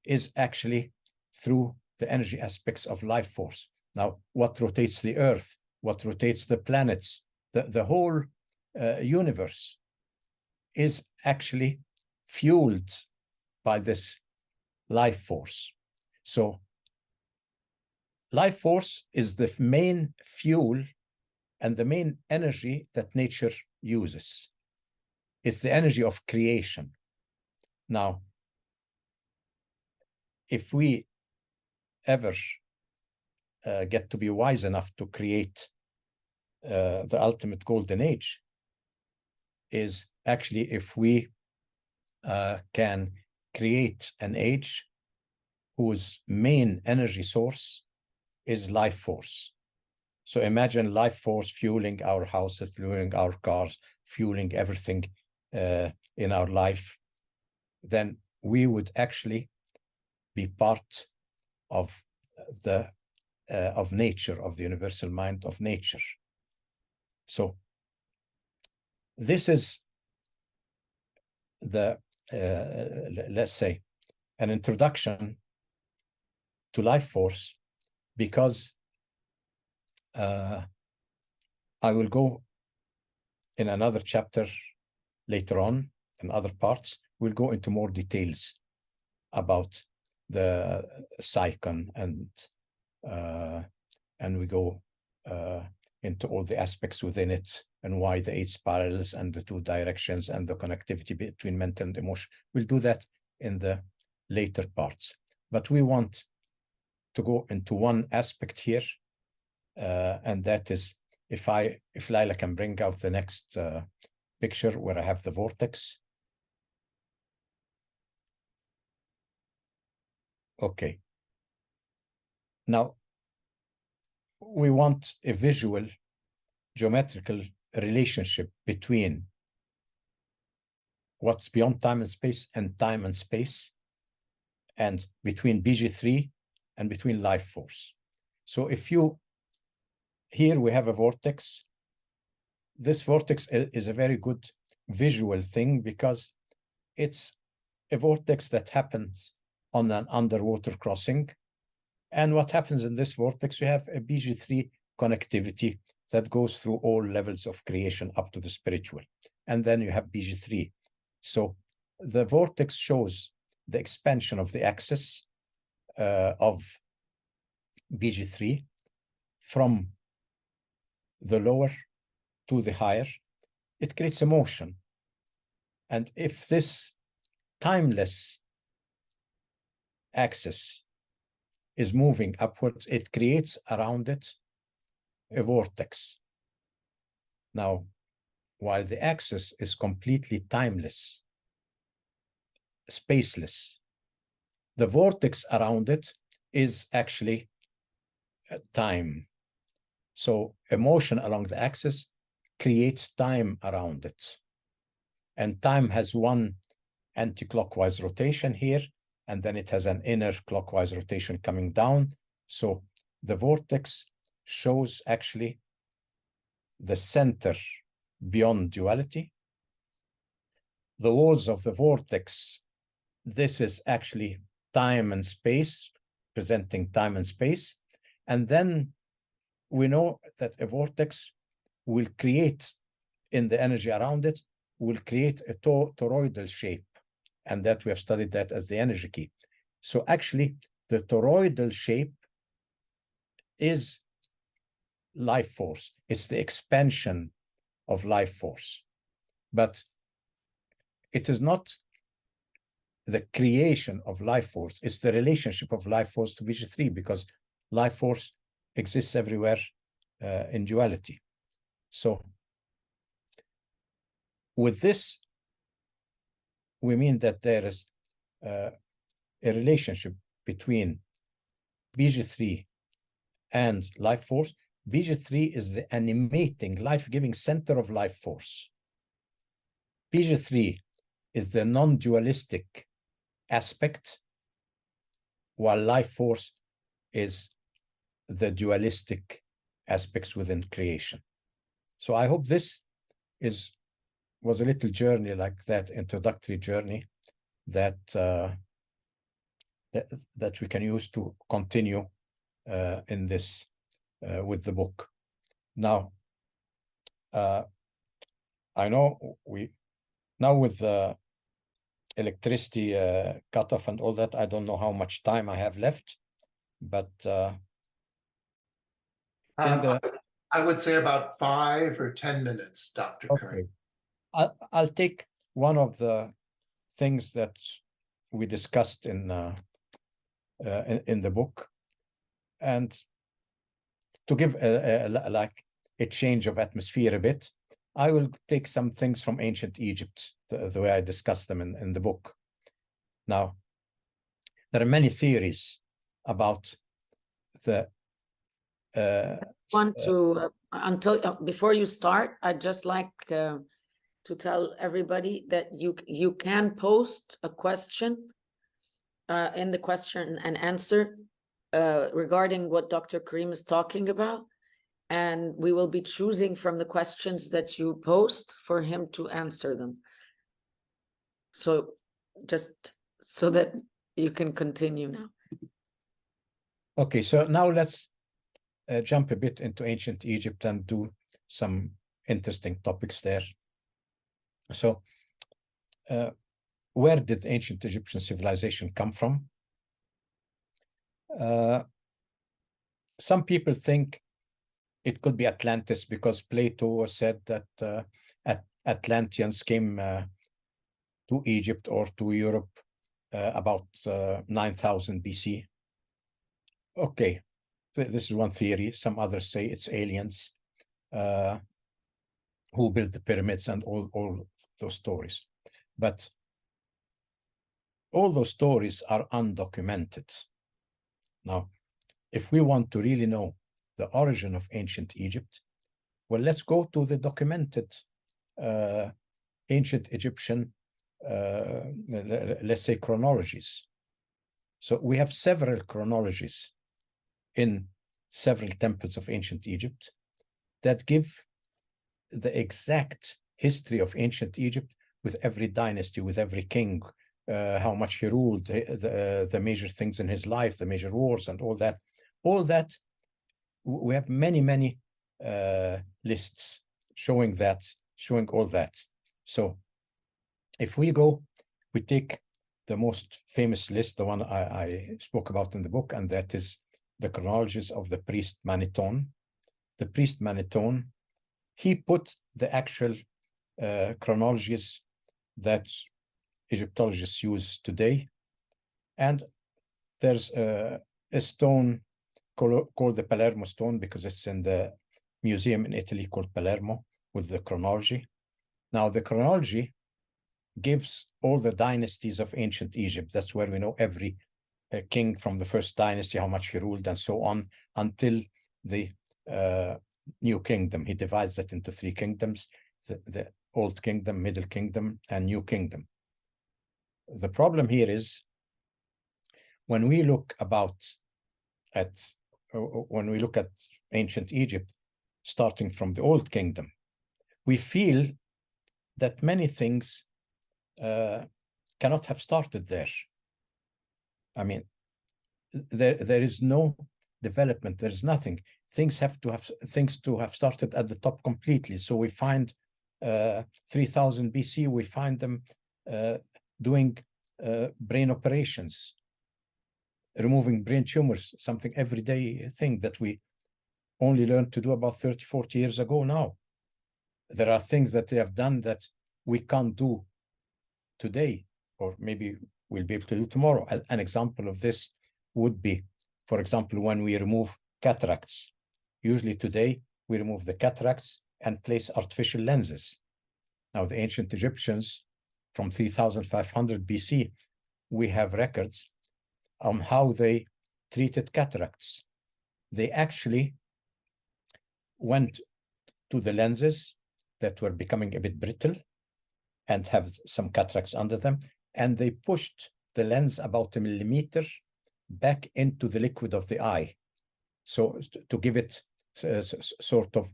is actually through the energy aspects of life force. Now, what rotates the Earth, what rotates the planets, the whole universe is actually fueled by this life force. So life force is the main fuel and the main energy that nature uses. It's the energy of creation. Now, if we ever get to be wise enough to create the ultimate golden age, is actually if we can create an age whose main energy source is life force. So imagine life force fueling our houses, fueling our cars, fueling everything in our life. Then we would actually be part of the of nature, of the universal mind of nature. So this is the let's say an introduction to life force, because I will go in another chapter later on, in other parts, we'll go into more details about the psychon, and we go into all the aspects within it and why the 8 spirals and the 2 directions and the connectivity between mental and emotion. We'll do that in the later parts. But we want to go into one aspect here, and that is, if Laila can bring out the next picture where I have the vortex. Okay. Now, we want a visual geometrical relationship between what's beyond time and space and time and space, and between BG3 and between life force. So if you, here we have a vortex. This vortex is a very good visual thing because it's a vortex that happens on an underwater crossing. And what happens in this vortex, you have a BG3 connectivity that goes through all levels of creation up to the spiritual. And then you have BG3. So the vortex shows the expansion of the axis of BG3 from the lower to the higher. It creates a motion. And if this timeless axis is moving upwards, it creates around it a vortex. Now, while the axis is completely timeless, spaceless, the vortex around it is actually time. So a motion along the axis creates time around it. And time has one anti-clockwise rotation here, and then it has an inner clockwise rotation coming down. So the vortex shows actually the center beyond duality. The walls of the vortex, this is actually time and space, presenting time and space. And then we know that a vortex will create, in the energy around it, will create a toroidal shape. And that we have studied that as the energy key. So actually, the toroidal shape is life force. It's the expansion of life force. But it is not the creation of life force. It's the relationship of life force to BG3, because life force exists everywhere in duality. So with this, we mean that there is a relationship between BG3 and life force. BG3 is the animating, life-giving center of life force. BG3 is the non-dualistic aspect, while life force is the dualistic aspects within creation. So I hope this was a little journey, like that introductory journey that that we can use to continue in this with the book. Now, I know now with the electricity cutoff and all that, I don't know how much time I have left, but I would say about 5 or 10 minutes, Dr. Karim. I'll take one of the things that we discussed in the book, and to give like a change of atmosphere a bit, I will take some things from ancient Egypt, the way I discussed them in the book. Now, there are many theories about the want to before you start, I'd just like to tell everybody that you can post a question in the question and answer regarding what Dr. Karim is talking about, and we will be choosing from the questions that you post for him to answer them. So just so that you can continue now. Okay, so now let's jump a bit into ancient Egypt and do some interesting topics there. So where did ancient Egyptian civilization come from? Some people think it could be Atlantis, because Plato said that Atlanteans came to Egypt or to Europe about 9000 BC. Okay, this is one theory. Some others say it's aliens who built the pyramids and all those stories. But all those stories are undocumented. Now, if we want to really know the origin of ancient Egypt, well, let's go to the documented ancient Egyptian, let's say, chronologies. So we have several chronologies in several temples of ancient Egypt that give the exact history of ancient Egypt, with every dynasty, with every king, how much he ruled, the major things in his life, the major wars and all that. All that, we have many lists showing all that. So if we take the most famous list, the one I spoke about in the book, and that is the chronologies of the priest Maniton. The priest Maniton, he put the actual chronologies that Egyptologists use today. And there's a stone called the Palermo stone, because it's in the museum in Italy called Palermo, with the chronology. Now, the chronology gives all the dynasties of ancient Egypt. That's where we know every king from the first dynasty, how much he ruled, and so on, until the New Kingdom. He divides that into 3 kingdoms, the Old Kingdom, Middle Kingdom, and New Kingdom. The problem here is, when we look at ancient Egypt, starting from the Old Kingdom, we feel that many things cannot have started there. I mean, there is no development. There is nothing. Things have to have started at the top completely. So we find 3000 BC. We find them doing brain operations, removing brain tumors, something everyday thing that we only learned to do about 30, 40 years ago now. There are things that they have done that we can't do today, or maybe we'll be able to do tomorrow. An example of this would be, for example, when we remove cataracts. Usually today, we remove the cataracts and place artificial lenses. Now, the ancient Egyptians from 3500 BC, we have records on how they treated cataracts. They actually went to the lenses that were becoming a bit brittle and have some cataracts under them, and they pushed the lens about 1 millimeter back into the liquid of the eye. So to give it sort of,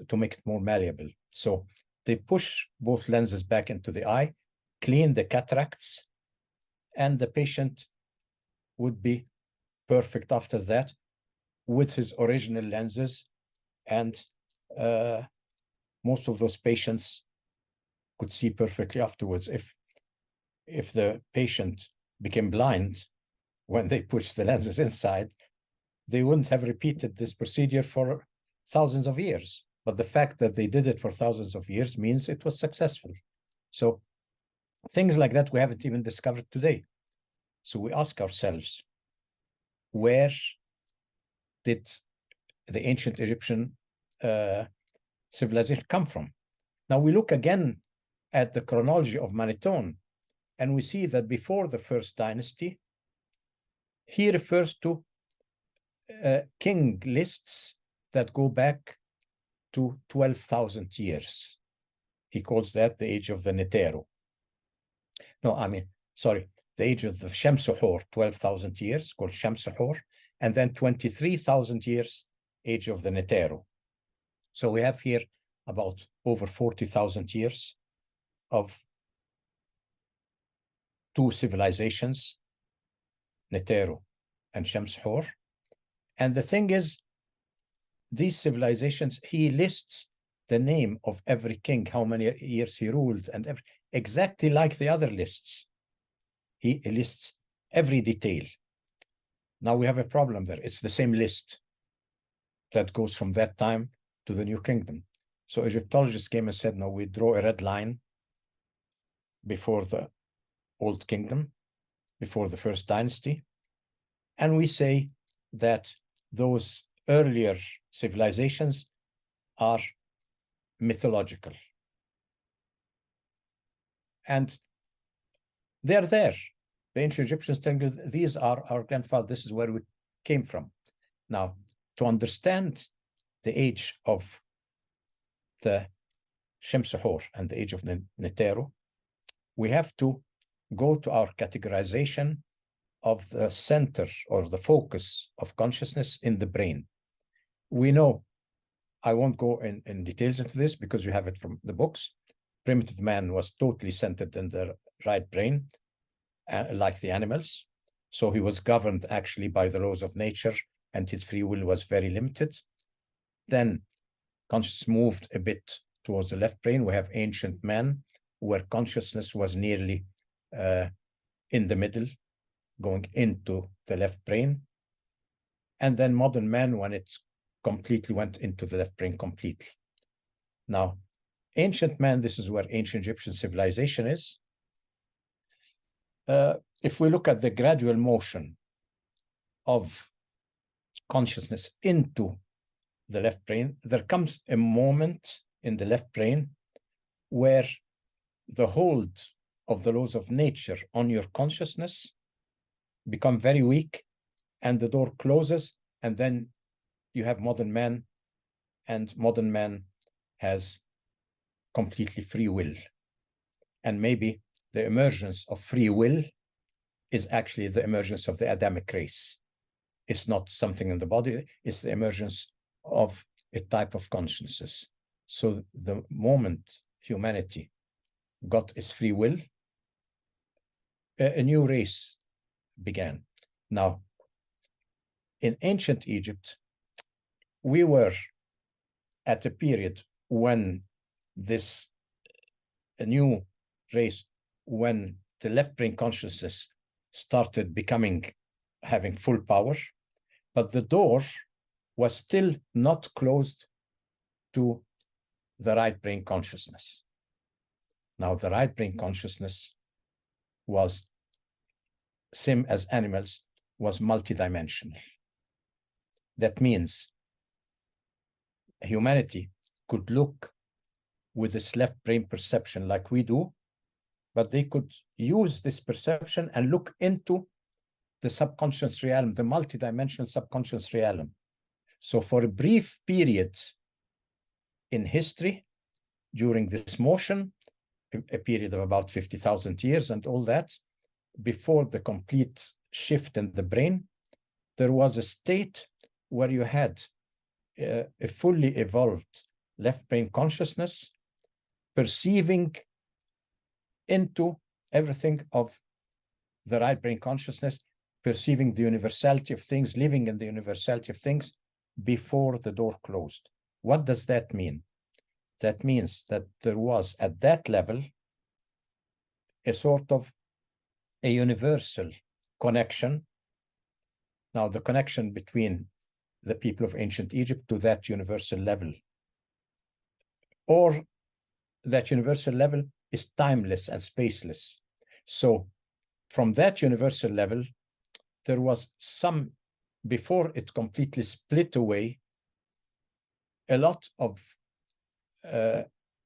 to make it more malleable. So they push both lenses back into the eye, clean the cataracts, and the patient would be perfect after that with his original lenses. And most of those patients could see perfectly afterwards. If the patient became blind when they pushed the lenses inside, they wouldn't have repeated this procedure for thousands of years. But the fact that they did it for thousands of years means it was successful. So things like that we haven't even discovered today. So we ask ourselves, where did the ancient Egyptian civilization come from? Now we look again at the chronology of Manetone, and we see that before the first dynasty, he refers to king lists that go back to 12,000 years. He calls that the age of the Netero. No, I mean, sorry, the age of the Shamsuhor, 12,000 years, called Shamsuhor, and then 23,000 years, age of the Netero. So we have here about over 40,000 years of two civilizations, Netero and Shamsuhor. And the thing is, these civilizations, he lists the name of every king, how many years he ruled, and exactly like the other lists. He lists every detail. Now we have a problem there. It's the same list that goes from that time to the new kingdom. So Egyptologists came and said, no, we draw a red line before the old kingdom, before the first dynasty. And we say that those earlier civilizations are mythological. And they're there. The ancient Egyptians tell you these are our grandfathers, this is where we came from. Now, to understand the age of the Shamsuhor and the age of Netero, we have to go to our categorization of the center or the focus of consciousness in the brain. We know, I won't go in details into this because you have it from the books. Primitive man was totally centered in the right brain, like the animals. So he was governed actually by the laws of nature, and his free will was very limited. Then consciousness moved a bit towards the left brain. We have ancient man, where consciousness was nearly in the middle, going into the left brain. And then modern man, when it completely went into the left brain completely. Now, ancient man, this is where ancient Egyptian civilization is. If we look at the gradual motion of consciousness into the left brain, there comes a moment in the left brain where the hold of the laws of nature on your consciousness become very weak, and the door closes, and then you have modern man, and modern man has completely free will. And maybe the emergence of free will is actually the emergence of the Adamic race. It's not something in the body, it's the emergence of a type of consciousness. So the moment humanity got its free will, a new race began. Now, in ancient Egypt, we were at a period when this new race, when the left brain consciousness started having full power, but the door was still not closed to the right brain consciousness. Now, the right brain consciousness was, same as animals, was multidimensional. That means humanity could look with this left brain perception like we do, but they could use this perception and look into the subconscious realm, the multidimensional subconscious realm. So for a brief period in history, during this motion, a period of about 50,000 years and all that, before the complete shift in the brain, there was a state where you had a fully evolved left brain consciousness perceiving into everything of the right brain consciousness, perceiving the universality of things, living in the universality of things before the door closed. What does that mean? That means that there was at that level a sort of a universal connection. Now, the connection between the people of ancient Egypt to that universal level, or that universal level is timeless and spaceless. So from that universal level, there was some, before it completely split away, a lot of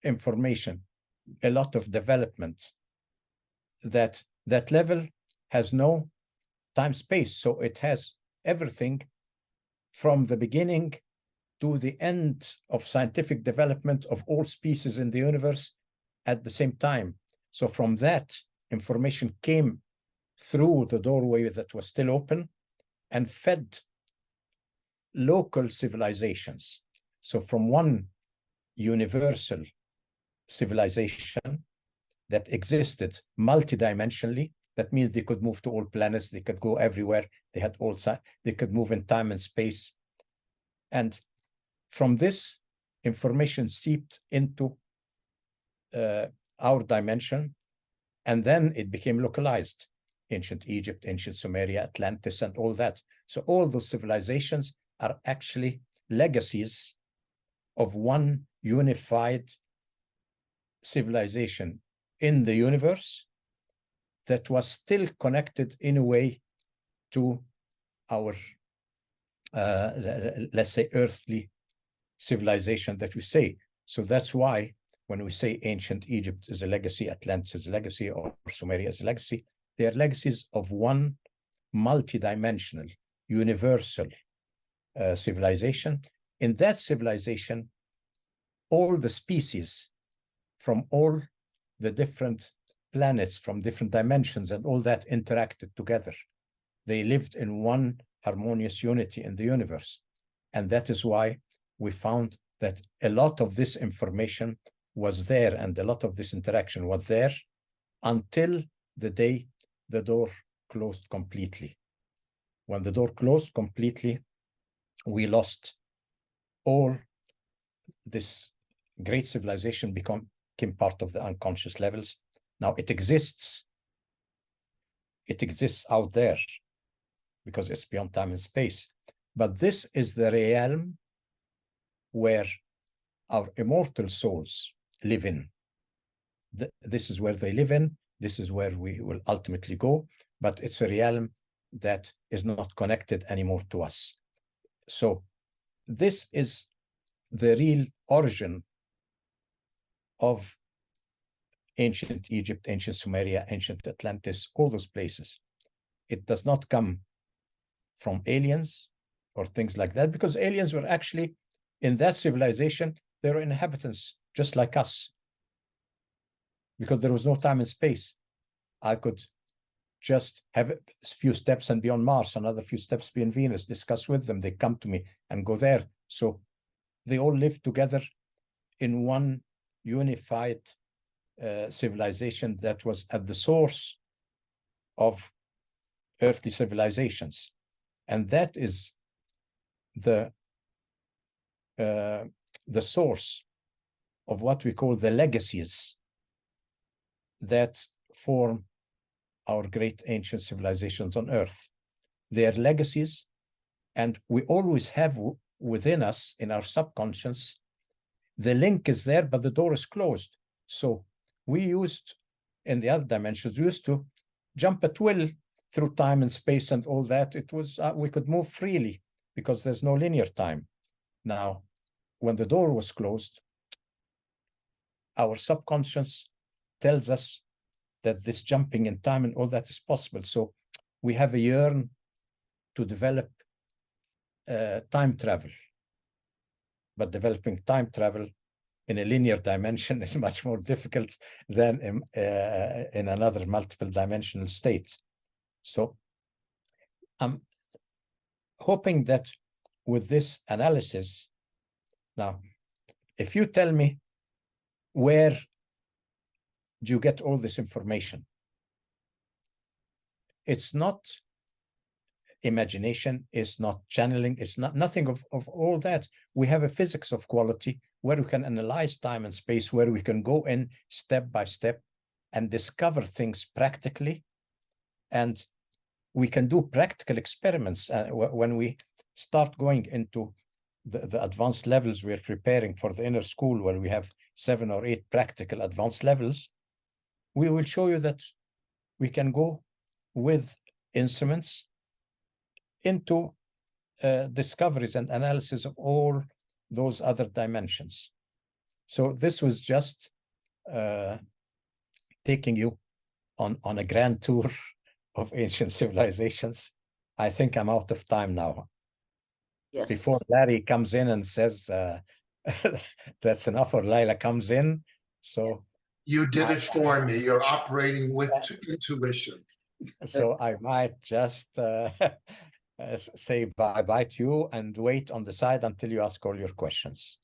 information, a lot of development, that level has no time space. So it has everything from the beginning to the end of scientific development of all species in the universe at the same time. So from that, information came through the doorway that was still open and fed local civilizations. So from one universal civilization that existed multidimensionally, that means they could move to all planets, they could go everywhere, they could move in time and space. And from this, information seeped into our dimension, and then it became localized. Ancient Egypt, ancient Sumeria, Atlantis, and all that. So all those civilizations are actually legacies of one unified civilization in the universe that was still connected in a way to our, let's say, earthly civilization that we say. So that's why when we say ancient Egypt is a legacy, Atlantis is a legacy, or Sumeria is a legacy, they are legacies of one multidimensional, universal civilization. In that civilization, all the species from all the different planets, from different dimensions and all that interacted together. They lived in one harmonious unity in the universe. And that is why we found that a lot of this information was there and a lot of this interaction was there until the day the door closed completely. When the door closed completely, we lost all this great civilization, became part of the unconscious levels. Now it exists out there because it's beyond time and space. But this is the realm where our immortal souls live in. This is where they live in. This is where we will ultimately go. But it's a realm that is not connected anymore to us. So this is the real origin of ancient Egypt, ancient Sumeria, ancient Atlantis, all those places. It does not come from aliens or things like that, because aliens were actually in that civilization, they were inhabitants just like us, because there was no time and space. I could just have a few steps and be on Mars, another few steps be in Venus, discuss with them, they come to me and go there. So they all live together in one unified civilization that was at the source of earthly civilizations. And that is the source of what we call the legacies that form our great ancient civilizations on Earth. They are legacies, and we always have within us, in our subconscious, the link is there, but the door is closed. So we used, in the other dimensions, we used to jump at will through time and space and all that. It was, we could move freely. because there's no linear time. Now, when the door was closed, our subconscious tells us that this jumping in time and all that is possible. So we have a yearn to develop time travel. But developing time travel in a linear dimension is much more difficult than in another multiple dimensional state. So I'm hoping that with this analysis, now, if you tell me where do you get all this information, it's not imagination, it's not channeling, it's not nothing of all that. We have a physics of quality where we can analyze time and space, where we can go in step by step and discover things practically. And we can do practical experiments. When we start going into the advanced levels, we're preparing for the inner school where we have 7 or 8 practical advanced levels. We will show you that we can go with instruments into discoveries and analysis of all those other dimensions. So this was just taking you on a grand tour of ancient civilizations. I think I'm out of time now. Yes. Before Larry comes in and says that's enough, or Laila comes in. So You did it for me. You're operating with intuition. So I might just say bye-bye to you and wait on the side until you ask all your questions.